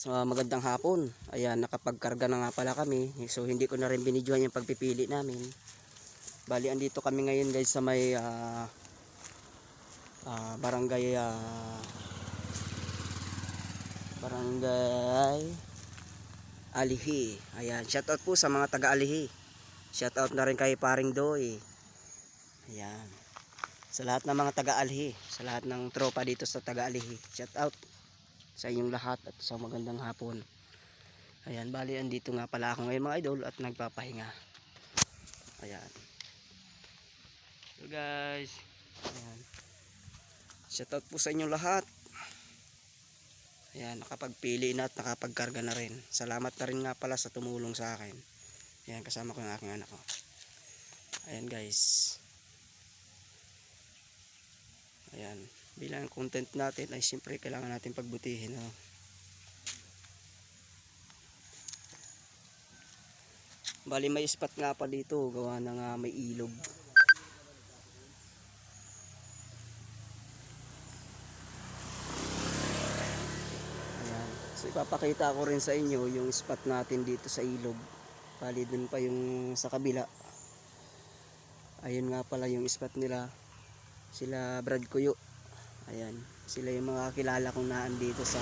Magandang hapon. Ayan, nakapagkarga na nga pala kami. So hindi ko na rin binidyohan yung pagpipili namin. Bali andito kami ngayon guys sa may barangay barangay Alihi. Ayan, shout out po sa mga taga Alihi. Shout out na rin kay Paring Doy. Ayan. Sa lahat ng mga taga Alihi, sa lahat ng tropa dito sa taga Alihi. Shout out sa inyong lahat at sa magandang hapon. Ayan, bali andito nga pala ako ngayon mga idol at nagpapahinga. Ayan. So guys, ayan. Shoutout po sa inyong lahat. Ayan, nakapagpili na at nakapagkarga na rin. Salamat na rin nga pala sa tumulong sa akin. Ayan, kasama ko yung aking anak ko. Ayan guys. Ayan, bilang content natin ay siyempre kailangan natin pagbutihin. Bali may spot nga pa dito, gawa na nga may ilog. Ayan. So ipapakita ko rin sa inyo yung spot natin dito sa ilog. Bali dun pa yung sa kabila. Ayun nga pala yung spot nila. Sila Brad Kuyo. Ayan, sila yung mga kilala kong naan dito sa